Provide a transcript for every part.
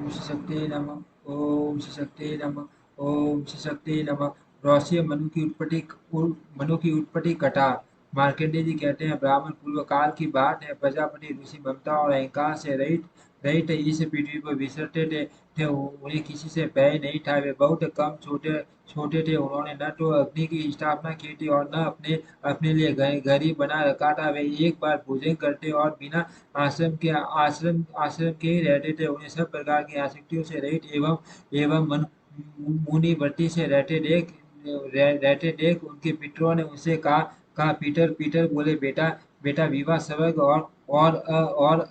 श्री शक्ति नमः। ओम श्री शक्ति नमः। ओम श्री शक्ति नमः। रौस्य मनु की उत्पत्ति कथा। मार्कंडेय जी कहते हैं, ब्राह्मण पूर्व काल की बात है। प्रजापति ऋषि ममता और अहंकार से रहित रहित इस पृथ्वी पर विचरते थे। उन्हें किसी से भय नहीं था। वे बहुत कम छोटे छोटे थे। उन्होंने न तो अग्नि की स्थापना की थी और न अपने अपने लिए घर ही बना रखा था। वे एक बार भोजन करते और बिना आश्रम के ही रहते थे। उन्हें सब प्रकार की आसक्तियों से रहित एवं एवं मन मुनि वृत्ति से रहते देख उनके पितरों ने उनसे कहा, पीटर पीटर बोले, बेटा बेटा, विवाह स्वर्ग और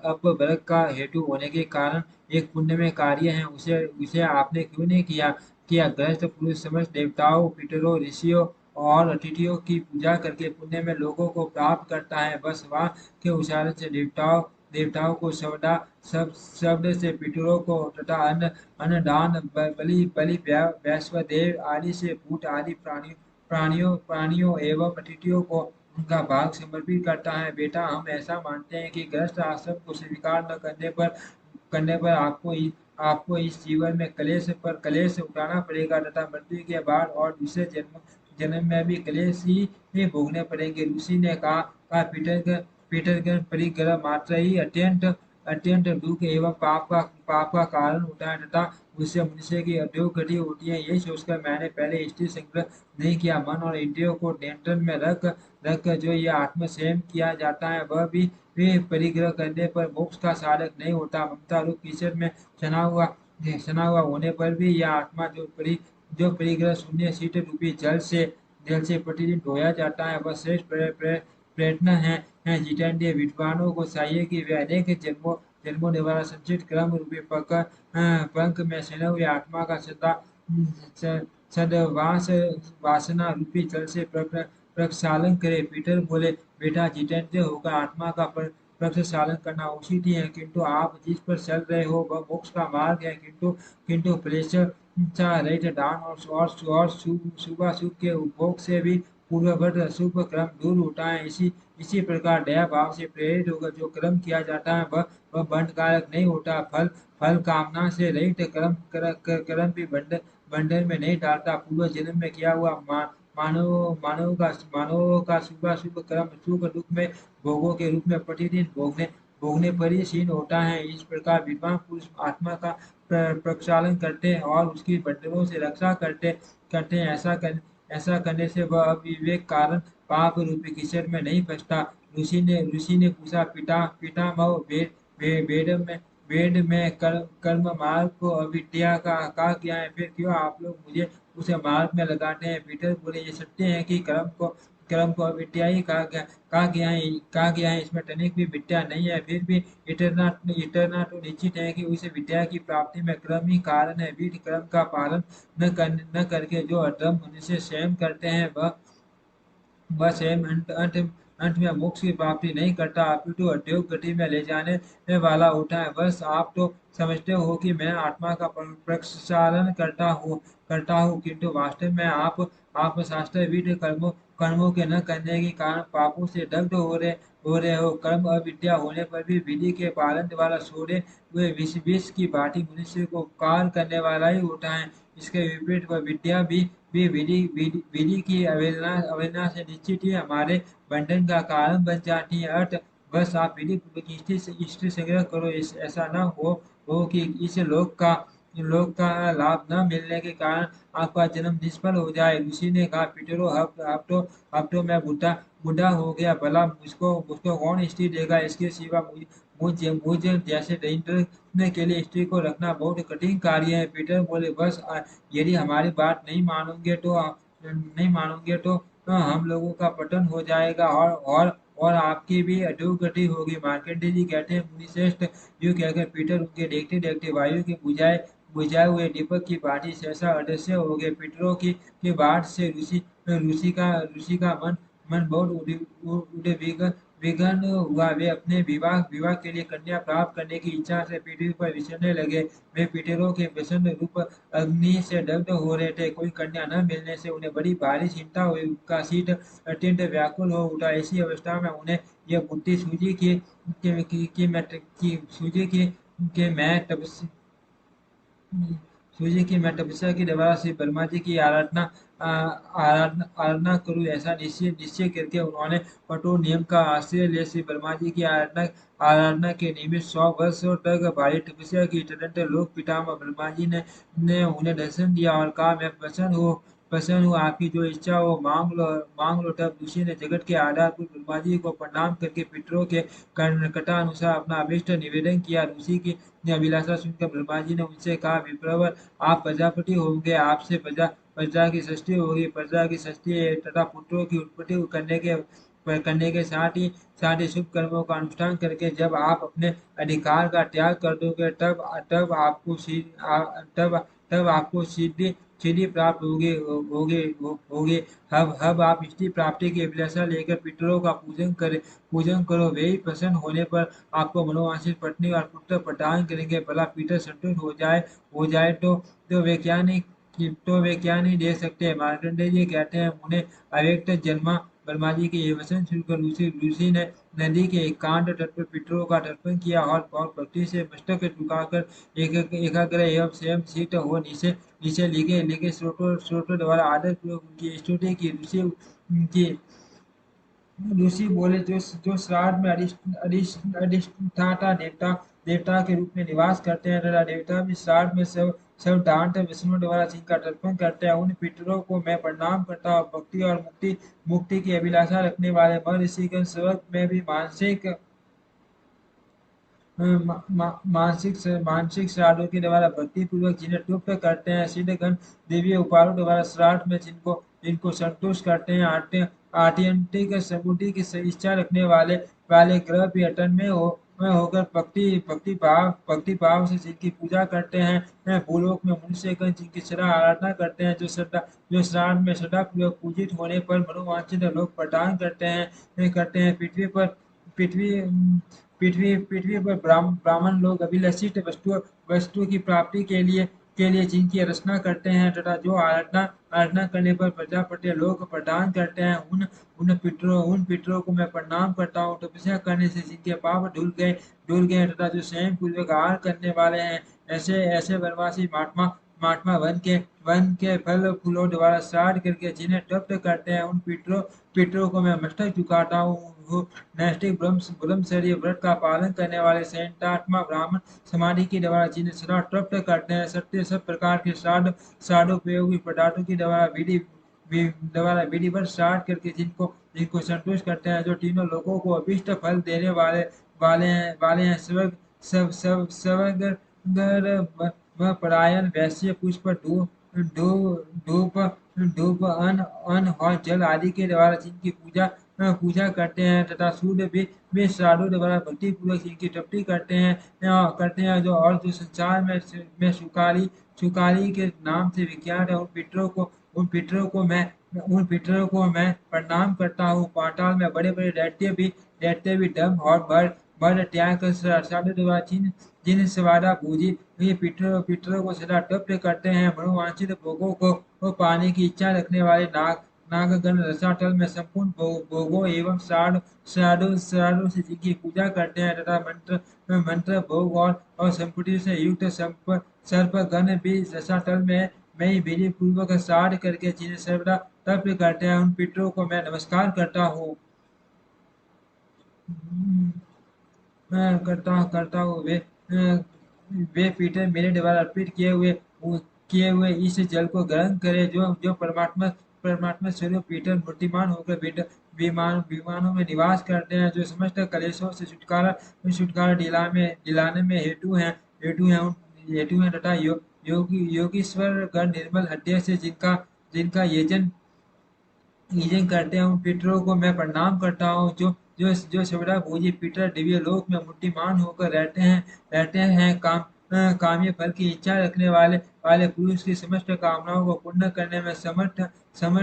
अपवर्ग का हेतु होने के कारण एक पुण्यमय कार्य है। उसे उसे आपने क्यों नहीं किया? ग्रस्त पुरुष समस्त देवताओं, पितरों, ऋषियों और अतिथियों की पूजा करके पुण्य में लोगों को प्राप्त करता है। बस वाह के उच्चारण से देवताओं को शब्द से पितरों को तथा अन्नदान, बलि वैश्वदेव आदि से भूत आदि प्राणियों एवं अतिथियों को उनका भाग समर्पित करता है। बेटा, हम ऐसा मानते हैं कि गृहस्थ आश्रम को स्वीकार न करने पर आपको इस जीवन में कलेश पर कलेश उठाना पड़ेगा तथा मृत्यु के बाद और दूसरे जन्म में भी कलेश ही भोगने पड़ेंगे। ऋषि ने कहा, पीटर परिग्रह मात्र ही अत्यंत अत्यंत दुख एवं पाप का कारण होता है तथा उससे मनुष्य की अधोगति होती है। यही सोचकर मैंने पहले स्त्री संग्रह नहीं किया। मन और इंद्रियों को नियंत्रण में रख कर जो यह आत्म संयम किया जाता है, वह भी वे परिग्रह करने पर मोक्ष का साधक नहीं होता। ममता रूप कीचड़ में सना हुआ होने पर भी यह आत्मा जो परिग्रह शून्य शीत रूपी जल से प्रतिदिन धोया जाता है, वह श्रेष्ठ प्रयत्न है। जितेंद्रिय विद्वानों को चाहिए कि वे अनेक जन्मों निवारा संचित क्रम रूपी पंख में सने हुए आत्मा का सदवास वासना रूपी जल से प्रक्षालन करे। पीटर बोले, बेटा, जितेंद्रिय होकर आत्मा का प्रक्षालन करना उचित ही है, किंतु आप जिस पर चल रहे हो वह मोक्ष का मार्ग है। किंतु प्रेच्छा रहित दान और शुभाशुभ के उपभोग से भी पूर्ववत अशुभ क्रम दूर होता है। इसी प्रकार दया भाव से प्रेरित होकर जो कर्म किया जाता है, वह बंधकारक नहीं होता। फल कामना से रहित कर्म भी बंधन में नहीं डालता। पूर्व जन्म में किया हुआ मानव का शुभाशुभ कर्म सुख दुख में भोगों के रूप में प्रतिदिन भोगने पर ही क्षीण होता है। इस प्रकार विद्वान पुरुष आत्मा का प्रक्षालन करते हैं और उसकी बंधनों से रक्षा करते हैं। ऐसा करने से वह अविवेक कारण पाप रूपी कीचड़ में नहीं फंसता। ऋषि ने पूछा, पितामह, वेद में कर्म मार्ग को अविद्या का कहा गया है, फिर क्यों आप लोग मुझे उसे मार्ग में लगाते हैं? पीटर बोले, ये सत्य है कि कर्म को अविद्या ही कहा गया है। इसमें तनिक भी विद्या नहीं है। फिर भी इतना तो निश्चित है कि उस विद्या की प्राप्ति में क्रम ही कारण है। विधि कर्म का पालन न करके जो अधर्म मनुष्य स्वयं करते हैं, वह स्वयं अंत में मोक्ष की प्राप्ति नहीं करता, अपितु अध्योग गति में ले जाने वाला होता है। बस आप तो समझते हो कि मैं आत्मा का प्रक्षालन करता हूँ, किंतु वास्तव में आप शास्त्र विधि कर्मों के न करने के कारण पापों से दग्ध हो रहे हो। कर्म अविद्या होने पर भी विधि के पालन द्वारा छोड़े हुए विष की भांति मनुष्य को काल करने वाला ही होता है। इसके विपरीत वह विद्या भी विधि की अवहेलना से निश्चित ही हमारे बंधन का कारण बन जाती है। अर्थ, बस आप विधि पूर्वक इष्टि संग्रह करो। ऐसा न हो कि इस लोक का लाभ न मिलने के कारण आपका जन्म निष्फल हो जाए। ऋषि ने कहा, पितरो, अब तो मैं बुढ़ा हो गया, भला मुझको कौन स्त्री देगा? इसके सिवा मुझ जैसे दरिद्र के लिए स्त्री को रखना बहुत कठिन कार्य है। पीटर बोले, बस यदि हमारी बात नहीं मानोगे तो हम लोगों का पतन हो जाएगा और आपकी भी अधोगति होगी। मार्कंडेय जी कहते हैं, मुनिश्रेष्ठ, यूं कहकर पीटर उनके देखते देखते वायु के बुझाए हुए दीपक की भांति सहसा अदृश्य हो गए। पितरों की बात से ऋषि का मन बहुत विघन हुआ। वे अपने विवाह के लिए कन्या प्राप्त करने की इच्छा से पृथ्वी पर विचरने लगे। वे पितरों के प्रसन्न रूप अग्नि से दग्ध हो रहे थे। कोई कन्या न मिलने से उन्हें बड़ी भारी चिंता हुई। उनका शीत अत्यंत व्याकुल हो उठा। ऐसी अवस्था में उन्हें यह बुद्धि सूझी कि मैं तपस्या हम्म, सूर्य की मैं तपस्या की द्वारा श्री ब्रह्मा जी की आराधना करूँ, ऐसा निश्चय निश्चय करके उन्होंने कठोर नियम का आश्रय ले श्री ब्रह्मा जी की आराधना आराधना के निमित्त 100 वर्षों तक भारी तपस्या की। तदंतर लोक पितामह ब्रह्मा जी ने उन्हें दर्शन दिया और कहा, मैं प्रसन्न हूँ, आपकी जो इच्छा हो मांग लो। तब ऋषि ने जगत के आधारभूत ब्रह्मा जी को प्रणाम करके पितरों के कटानुसार अपना अभिष्ट निवेदन किया। ऋषि की अभिलाषा सुनकर ब्रह्मा जी ने उनसे कहा, विप्रवर, आप प्रजापति होंगे, आपसे प्रजा की सृष्टि होगी, प्रजा की सृष्टि तथा पुत्रों की उत्पत्ति करने के साथ ही शुभ कर्मों का अनुष्ठान करके जब आप अपने अधिकार का त्याग कर दोगे, तब आपको सिद्धि सिद्धि प्राप्त होगी। अब आप इष्टि प्राप्ति की अभिलाषा लेकर पितरों का पूजन करो, वे ही प्रसन्न होने पर आपको मनोवांछित पत्नी और पुत्र प्रदान करेंगे। भला पीटर संतुष्ट हो जाए तो वे क्या नहीं दे सकते। मार्कंडेय जी कहते हैं, उन्हें अव्यक्त जन्मा ब्रह्मा जी के ये वचन सुनकर ऋषि ने नदी के एकांत तट पर पितरों का तर्पण किया और भक्ति से मस्तक झुकाकर एकाग्र एवं स्वयं सिद्ध हो नीचे नीचे लिखे स्रोतों द्वारा आदर पूर्वक उनकी स्तुति की। की ऋषि बोले, जो श्राद्ध में अधिष्ठाता देवता देवता के रूप में निवास करते हैं तथा देवता भी श्राद्ध में सब दान विष्णु द्वारा जिनका तर्पण करते हैं, उन पितरों को मैं प्रणाम करता हूँ। भक्ति और मुक्ति की अभिलाषा रखने वाले महर्षिगण स्वर्ग में भी मानसिक श्राद्धों के द्वारा भक्ति पूर्वक जिन्हें तृप्त करते हैं, सिद्धगण देवी उपायों द्वारा श्राद्ध में जिनको जिनको संतुष्ट करते हैं, आत्यंतिक समृद्धि की इच्छा रखने वाले ग्रह भी अटन में होकर भक्ति भाव से जिनकी पूजा करते हैं, भूलोक में मनुष्यगण जिनकी सदा आराधना करते हैं, जो श्राद्ध में सदा पूर्वक पूजित होने पर मनोवांछित लोग प्रदान करते हैं। पृथ्वी पृथ्वी पर ब्राह्मण लोग अभिलषित वस्तु की प्राप्ति के लिए जिनकी रचना करते हैं तथा जो आराधना करने पर प्रजापति लोग प्रदान करते हैं, उन पितरों को मैं प्रणाम करता हूँ। तपस्या करने से जिनके पाप धुल गए तथा जो स्वयं पूर्वक आहार करने वाले हैं, ऐसे ऐसे वनवासी महात्मा महात्मा वन के फल फूलों द्वारा श्राद्ध करके जिन्हें तृप्त करते हैं, उन पितरों को मैं मस्तक झुकाता हूँ। नैष्ठिक ब्रह्मचर्य व्रत का पालन करने वाले संयतात्मा ब्राह्मण समाधि के द्वारा जिन्हें सदा तृप्त करते हैं, सत्य सब प्रकार के श्राद्धोपयोगी पदार्थों की द्वारा विधिवत श्राद्ध करके जिनको जिनको संतुष्ट करते हैं, जो तीनों लोगों को अभिष्ट फल देने वाले हैं, स्वर्ग परायण वैश्य पुष्प धूप धूप अन्न और जल आदि के द्वारा जिनकी पूजा करते हैं तथा सूर्य भी श्राद्धों द्वारा भक्ति पूर्वक जिनकी तृप्ति करते हैं, जो संसार में सुकारी के नाम से विख्यात है, उन पितरों को मैं प्रणाम करता हूँ। पाताल में बड़े बड़े दैत्य भी दम्भ और बड़ त्याग कर श्राद्ध द्वारा जिन सवादा भोजी ये पितरों को सदा तृप्त करते हैं। मनोवांछित भोगों को पाने की इच्छा रखने वाले नागगण रसातल में संपूर्ण भोगों एवं श्राद्धों से जिनकी पूजा करते हैं तथा मंत्र भोग और संपत्ति से युक्त सर्पगण भी रसातल में ही विधि पूर्वक श्राद्ध करके जिन्हें सर्वदा तर्पण करते हैं, उन पितरों को मैं नमस्कार करता हूँ। मैं करता हूँ। वे पीटर मेरे द्वारा अर्पित किए हुए इस जल को ग्रहण करे, जो परमात्मा परमात्मा स्वरूप पीटर मूर्तिमान होकर विमानों में निवास करते हैं, जो समस्त कलेशों से छुटकारा दिलाने में हेतु हैं तथा योगीश्वर गण निर्मल हृदय से जिनका यजन करते हैं, उन पितरों को मैं प्रणाम करता हूँ। जो सर्वदा भोजी पितर दिव्य लोक में मूर्तिमान होकर रहते हैं, काम्य फल की इच्छा रखने वाले पुरुष की समस्त कामनाओं को पूर्ण करने में समर्थ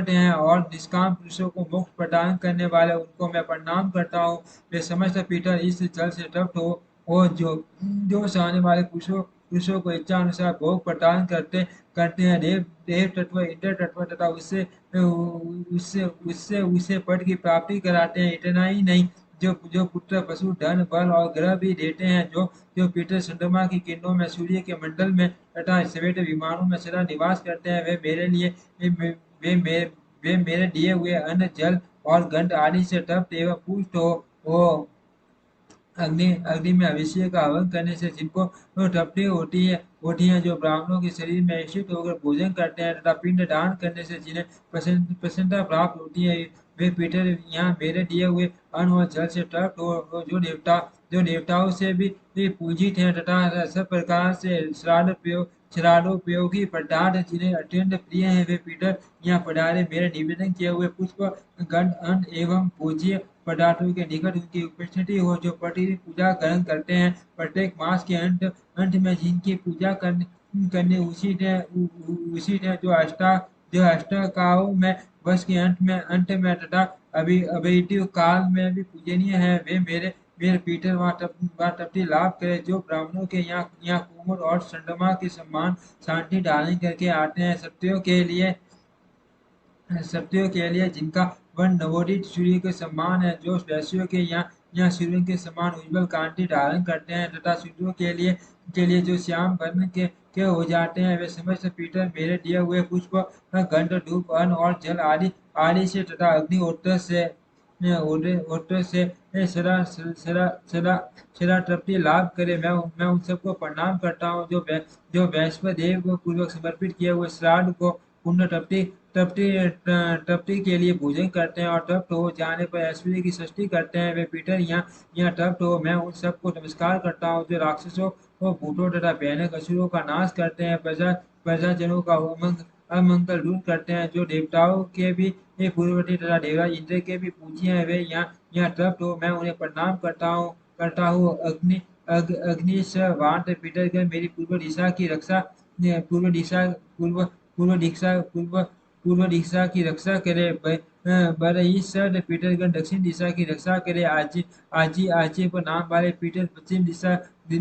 हैं और निष्काम पुरुषों को मोक्ष प्रदान करने वाले उनको मैं प्रणाम करता हूँ। वे समस्त पितर इस जल से तृप्त हो जो चाहने वाले पुरुषों को इच्छा अनुसार भोग प्रदान करते हैं। देव तत्व, इंद्र तत्व तथा उससे पद की प्राप्ति कराते हैं। इतना ही नहीं, जो जो पुत्र पशु धन बल और ग्रह भी देते हैं, जो जो पीटर चंद्रमा की किरणों में सूर्य के मंडल में तथा सवेरे विमानों में सदा निवास करते हैं, वे मेरे लिए वे मेरे वे मेरे दिए हुए अन्न जल और गंध आदि से तप्त एवं पुष्ट हो अग्नि अग्नि में अभिषेक का हवन करने से जिनको तृप्ति होती है, जो ब्राह्मणों के शरीर में स्थित होकर भोजन करते हैं तथा पिंड दान करने से जिन्हें प्रसन्नता प्राप्त होती है, वे पीटर यहाँ मेरे दिए हुए अन्न और जल से तृप्त हो, जो देवताओं से भी पूजित हैं तथा सब प्रकार से श्राद्धोपयोगी पदार्थ जिन्हें अत्यंत प्रिय है, वे पीटर यहाँ पधारे मेरे निवेदन किए हुए पुष्प गंध अन्न एवं पूज्य पदार्थों के निकट उनकी उपस्थिति हो, जो प्रतिदिन पूजा ग्रहण करते हैं। प्रत्येक मास के अंत में जिनकी पूजा करने उचित है, जो अष्टकाओं में वर्ष के अंत में तथा अभिटीव काल में भी पूजनीय है, वे मेरे पीटर वहाँ तपति लाभ करे, जो ब्राह्मणों के यहाँ कुमुद और चंद्रमा के समान शांति धारण करके आते हैं, सत्यों के लिए जिनका वर्ण नवोदित सूर्य के समान है, जो वैश्यों के यहाँ सूर्य के समान उज्जवल कांति धारण करते हैं तथा सूर्यों के लिए जो श्याम वर्ण के हो जाते हैं, वे समस्त पीटर मेरे दिए हुए पुष्प गंध धूप अन्न और जल आदि आदि से तथा अग्निहोत्र से सदा तृप्ति लाभ करे। मैं उन सबको प्रणाम करता हूँ, जो वैश्व देव को पूर्वक समर्पित किए हुए श्राद्ध को पुण्य तृप्ति तृप्ति के लिए भोजन करते हैं और तृप्त हो जाने पर ऐश्वर्य की सृष्टि करते हैं, वे पीटर यहाँ तृप्त हो। मैं उन सबको नमस्कार करता हूँ, जो राक्षसों को भूतों तथा भयानक असुरों का नाश करते हैं, प्रजाजनों का अमंगल दूर करते हैं, जो देवताओं के भी पूर्ववर्ती तथा देवराज इंद्र के भी पूज्य हैं, वे यहाँ तृप्त हो। मैं उन्हें प्रणाम करता हूँ। अग्नि से वात पीटरगण मेरी पूर्व दिशा की रक्षा पूर्व दिशा पूर्व पूर्व दिशा पूर्व पूर्व दिशा की रक्षा करे, बरईसर पीटरगण दक्षिण दिशा की रक्षा करे, आजी पर नाम वाले पीटर पश्चिम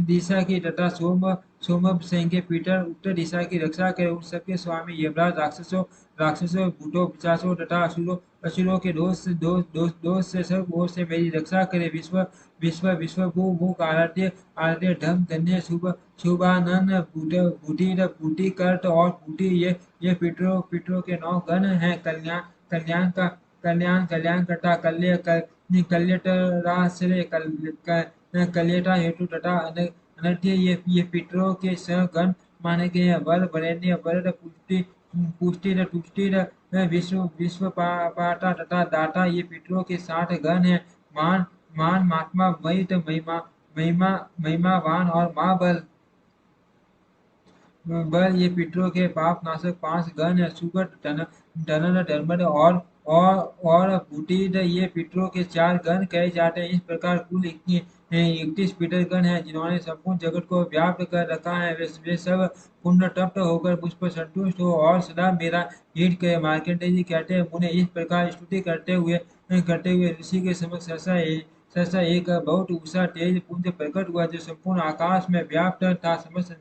दिशा की तथा सोम सेंगे पीटर उत्तर दिशा की रक्षा करे। उन सबके स्वामी यमराज राक्षसों भूतों पिशाचों तथा असुरों के दोष से सब ओर से मेरी रक्षा करे। विश्व भूख आराध्य धम धन्य शुभानंद बूटी कर्त और बूटी ये पितरों के 9 गण हैं। कल्याण करता कल्यटराश्रय कल्यटा हेतु तथा अनर्थ्य ये पितरों के गण माने गए हैं। वर वरेण्य वरद पुष्टि विश्व पाता तथा दाता ये पितरों के 60 गण हैं। मान महात्मा महित महिमावान और महाबल ये पितरों के पाप नाशक 5 गण है। सुगत धनन धर्मद और बुटीद ये पितरों के 4 गण कहे जाते हैं। इस प्रकार कुल 31 पितर गण है, जिन्होंने संपूर्ण जगत को व्याप्त कर रखा है। वे सब पुण्य तप्त होकर मुझ पर संतुष्ट हो और सदा मेरा हित करे। मार्कंडेय जी कहते हैं, मुने इस प्रकार स्तुति करते हुए ऋषि के समक्ष सहसा एक बहुत ऊंचा तेज पुंज प्रकट हुआ, जो संपूर्ण आकाश में व्याप्त था। समस्त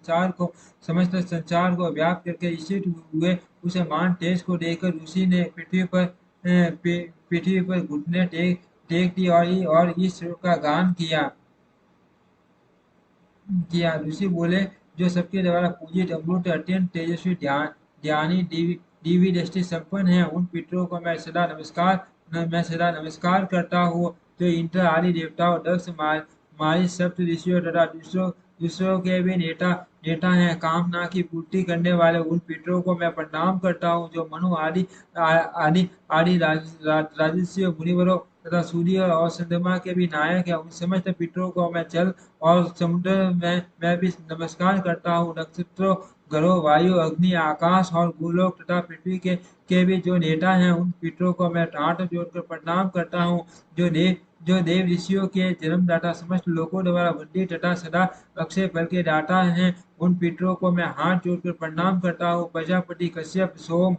संसार को व्याप्त करके स्थित हुए उसे मान तेज को देखकर ऋषि ने पृथ्वी पर घुटने टेक दी और इस श्लोक का गान किया। ऋषि बोले, जो सबके द्वारा पूजित अमृत अत्यंत तेजस्वी ज्ञानी दिव्य दृष्टि संपन्न है, उन पितरों को मैं सदा नमस्कार करता हूँ, जो इंद्र आदि देवताओं दक्ष मारी सप्त ऋषियों तथा दूसरों के भी नेता हैं। कामना की पूर्ति करने वाले उन पितरों को मैं प्रणाम करता हूँ, जो मनु आदि राजर्षियों मुनिवरों तथा सूर्य और चंद्रमा के भी नायक है। उन समस्त पितरों को मैं जल और समुद्र में मैं भी नमस्कार करता हूँ। नक्षत्रों ग्रहों वायु अग्नि आकाश और भूलोक तथा पृथ्वी के भी जो नेता हैं, उन पितरों को मैं हाथ जोड़कर प्रणाम करता हूँ, जो देव ऋषियों के जन्मदाता समस्त लोकों द्वारा वंदित तथा सदा अक्षय फल के दाता हैं। उन पितरों को मैं हाथ जोड़कर प्रणाम करता हूँ। प्रजापति कश्यप सोम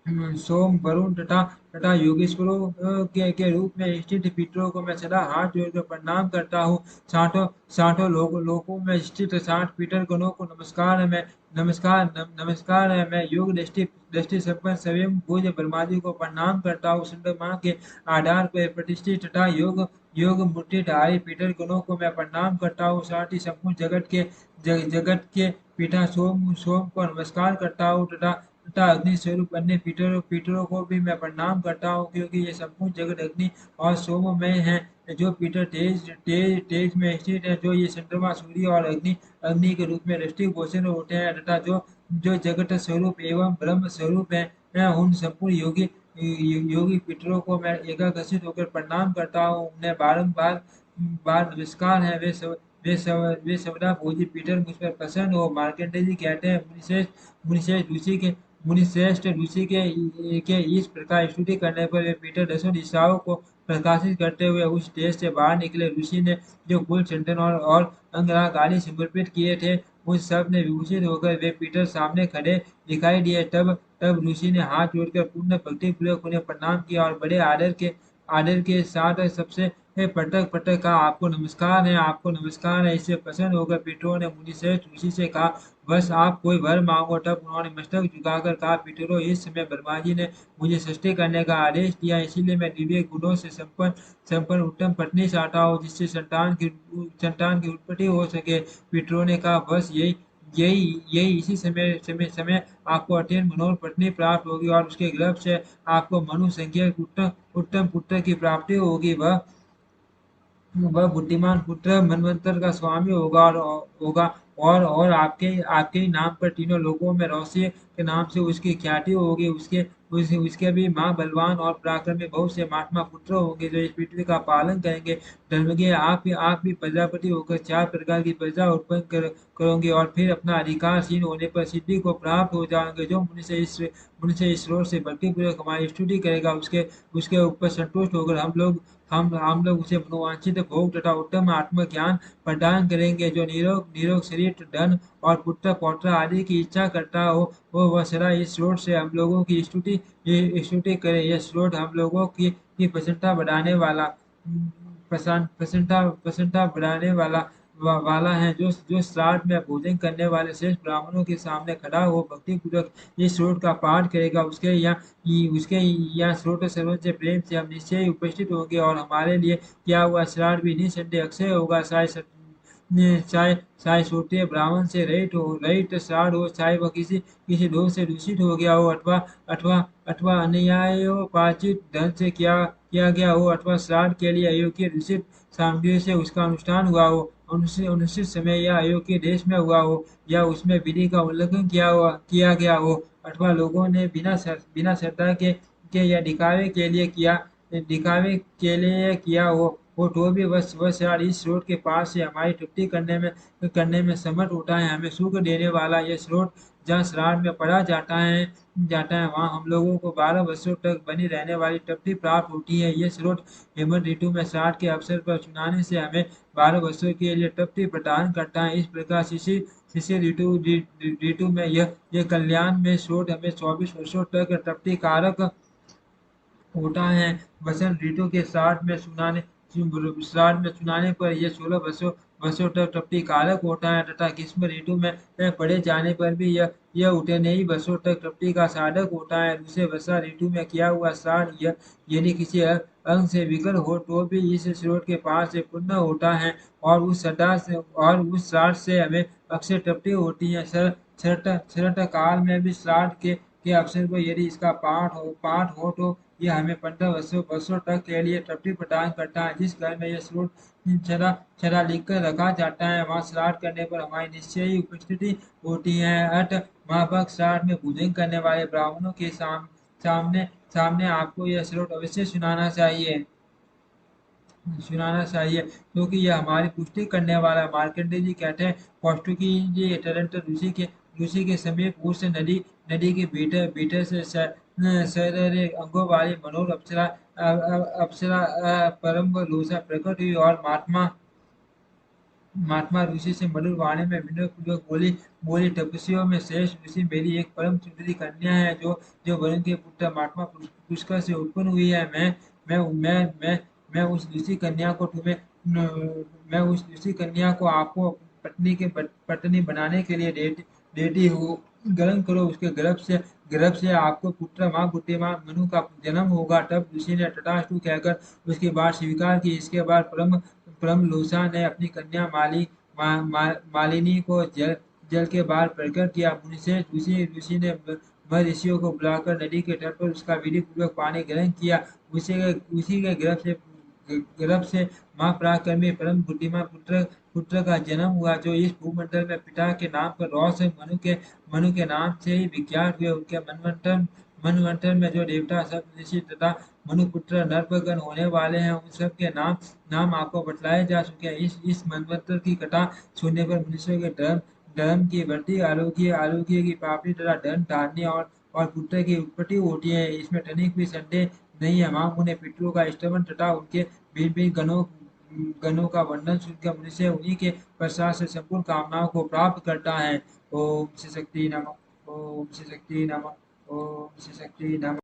सोम, वरुण तथा योगेश्वरों के रूप में स्थित पितरों को मैं सदा हाथ जोड़कर प्रणाम करता हूँ। साठों साठों लोकों में स्थित 60 पीटर गणों को नमस्कार है। नमस्कार है। मैं योग दृष्टि दृष्टि संपन्न स्वयं पूज्य ब्रह्मा जी को प्रणाम करता हूँ। चंद्रमा के आधार पर प्रतिष्ठित तथा योग योग मूर्तिधारी पीटर गणों को मैं प्रणाम करता हूँ। साथ ही संपूर्ण जगत के पिता सोम को नमस्कार करता हूँ तथा अग्नि स्वरूप अन्य पीटरों को भी मैं प्रणाम करता हूँ, क्योंकि ये संपूर्ण जगत अग्नि और सोममय है। जो पीटर तेज में स्थित है, जो ये चंद्रमा, सूर्य और अग्नि अग्नि के रूप में दृष्टि गोचर होते हैं, तथा जो जो जगत स्वरूप एवं ब्रह्म स्वरूप है, मैं उन संपूर्ण योगी पितरों को मैं एकाग्रसित होकर प्रणाम करता हूँ। उन्हें बारंबार बार नमस्कार है। वे सबदा भोजी पीटर मुझ पर प्रसन्न हो। मार्कंडेय जी कहते हैं, मुनिश्रेष्ठ ऋषि के मुनिश्रेष्ठ ऋषि के इस प्रकार स्तुति करने पर वे पीटर दसों दिशाओं को प्रकाशित करते हुए उस देश से बाहर निकले। ऋषि ने जो फूल, चंदन और अंगराग आदि समर्पित किए थे, उन सब ने विभूषित होकर वे पीटर सामने खड़े दिखाई दिए। तब ऋषि ने हाथ जोड़कर पूर्ण भक्ति पूर्वक उन्हें प्रणाम किया और बड़े आदर के साथ सबसे पटक पटक कहा, आपको नमस्कार है, आपको नमस्कार है। इससे प्रसन्न होकर पितरों ने मुनिश्रेष्ठ ऋषि से कहा, बस आप कोई वर मांगो। तब उन्होंने मस्तक झुकाकर कहा, पितरों, इस समय ब्रह्मा जी ने मुझे सृष्टि करने का आदेश दिया, इसीलिए मैं दिव्य गुणों से संपन्न उत्तम पत्नी चाहता हूँ, जिससे संतान की उत्पत्ति हो सके। पितरों ने कहा, बस यही यही इसी समय आपको अत्यंत मनोहर पत्नी प्राप्त होगी और उसके गर्भ से आपको मनु संज्ञा उत्तम उत्तम पुत्र की प्राप्ति होगी। वह बुद्धिमान पुत्र मनवंतर का स्वामी होगा और आपके आपके ही नाम पर तीनों लोकों में रोशनी के नाम से उसकी ख्याति होगी। उसके भी माँ बलवान और पराक्रमी बहुत से महात्मा पुत्र होंगे, जो इस पृथ्वी का पालन करेंगे। धर्मज्ञ आप भी प्रजापति होकर 4 प्रकार की प्रजा उत्पन्न करोगे और फिर अपना अधिकारहीन होने पर सिद्धि को प्राप्त हो जाओगे। जो मुनि से ईश्वर से भक्तिपूर्वक हमारी स्तुति करेगा, उसके उसके ऊपर संतुष्ट होकर हम लोग उसे मनोवांछित भोग तथा उत्तम आत्मज्ञान प्रदान करेंगे। जो निरोग निरोग शरीर, धन और पुत्र पौत्र आदि की इच्छा करता हो, वो वह सदा इस श्लोक से हम लोगों की स्तुति करे। यह श्लोक हम लोगों की प्रसन्नता बढ़ाने वाला प्रसन्नता बढ़ाने वाला है। जो श्राद्ध में भोजन करने वाले श्रेष्ठ ब्राह्मणों के सामने खड़ा हो भक्ति पूर्वक इस श्लोक का पाठ करेगा, उसके यहाँ स्रोत सर्वोच्च प्रेम से हम निश्चय ही उपस्थित होंगे और हमारे लिए किया हुआ श्राद्ध भी निसंदेह अक्षय होगा। चाहे श्रोत्रिय ब्राह्मण से रहित श्राद्ध हो, चाहे वह किसी दोष से दूषित हो गया हो, अथवा अथवा अन्यायोपार्जित धन से किया गया हो, अथवा श्राद्ध के लिए अयोग्य दूषित सामग्री से उसका अनुष्ठान हुआ हो, अनुचित समय या अयोग्य देश में हुआ हो, या उसमें विधि का उल्लंघन किया गया हो, अथवा लोगों ने बिना श्रद्धा के या दिखावे के लिए किया हो तो भी वह श्राद्ध इस स्रोत के पास से हमारी तृप्ति करने में समर्थ होता है। हमें सुख देने वाला यह स्रोत जहाँ श्राद्ध में पढ़ा जाता है वहाँ हम लोगों को 12 वर्षों तक बनी रहने वाली तृप्ति प्राप्त होती है। यह स्रोत हेमंत ऋतु में श्राद्ध के अवसर पर सुनाने से हमें 12 वर्षों के लिए तृप्ति प्रदान करता है। इस प्रकार शिशिर ऋतु में यह कल्याण में स्रोत हमें 24 वर्षों तक तृप्ति कारक होता है। वसंत ऋतु के श्राद्ध में सुनाने पर यह 16 वर्षों तक तृप्ति कारक होता है, तथा ग्रीष्म ऋतु में पढ़े जाने पर भी यह उतने ही वर्षों तक तृप्ति का साधक होता है। दूसरे वर्षा ऋतु में किया हुआ श्राद्ध यदि किसी अंग से विकल हो तो भी इस स्रोत के पास से पुण्य होता है और उस श्राद्ध से हमें अक्षय तृप्ति होती है। शरत काल में भी श्राद्ध के अवसर पर यदि इसका पाठ हो तो यह हमें 15 वर्षों तक के लिए तृप्ति प्रदान करता है। जिस घर में यह स्रोत छरा लिख कर रखा जाता है, वहाँ श्राद्ध करने पर हमारी निश्चय ही उपस्थिति होती है। अतः महाभक्त श्राद्ध में भोजन करने वाले ब्राह्मणों के सामने सामने आपको यह स्रोत अवश्य सुनाना चाहिए, क्योंकि यह हमारी पुष्टि करने वाला। मार्कंडेय जी कहते हैं, कौष्टुकी जी तरंत ऋषि के समीप उस नदी के भीतर से सररे अंगों वाली मनोहर अप्सरा परम लोसा प्रकट हुई और महात्मा महात्मा ऋषि से मधुर वाणी में विनय पूर्वक बोली बोली तपस्वियों में श्रेष्ठ ऋषि मेरी एक परम सुंदरी कन्या है जो वरुण के पुत्र महात्मा पुष्कर से उत्पन्न हुई है। मैं मैं मैं मैं उस ऋषि कन्या को तुम्हें मैं उस ऋषि कन्या को आपको पत्नी बनाने के लिए देती हूँ। ग्रहण करो। उसके गर्भ से आपको पुत्र माँ बुद्धिमान मनु का जन्म होगा। तब ऋषि ने तथास्तु कहकर उसकी बात स्वीकार की। इसके बाद परम प्रमलोषा ने अपनी कन्या मालिनी को जल के बाहर प्रकट किया। मुनिश्रेष्ठ ऋषि ने महर्षियों को बुलाकर नदी के तट पर उसका विधि पूर्वक पानी ग्रहण किया। उसी के गर्भ से माँ पराक्रमी परम बुद्धिमान पुत्र का जन्म हुआ, जो इस भूमंडल में पिता के नाम पर रौस मनु के नाम से ही विख्यात हुए। उनके मनवंतर में जो देवता सब ऋषि तथा मनुपुत्र नरपगण होने वाले हैं, उन सब के नाम आपको बतलाए जा चुके हैं। इस मनवंतर की कथा सुनने पर मनुष्य के धर्म की वृद्धि, आरोग्य की प्राप्ति तथा धन धान्य और पुत्र की उत्पत्ति होती है। इसमें तनिक भी संदेह नहीं है। महामुनि ने पितरों का स्तमन तथा उनके भिन्न भिन्न गणों का वर्णन सुनकर मनुष्य उन्हीं के प्रसाद से संपूर्ण कामनाओं को प्राप्त करता है। ओम श्री शक्ति नमः। ओम श्री शक्ति नमः। ओम श्री शक्ति नमः।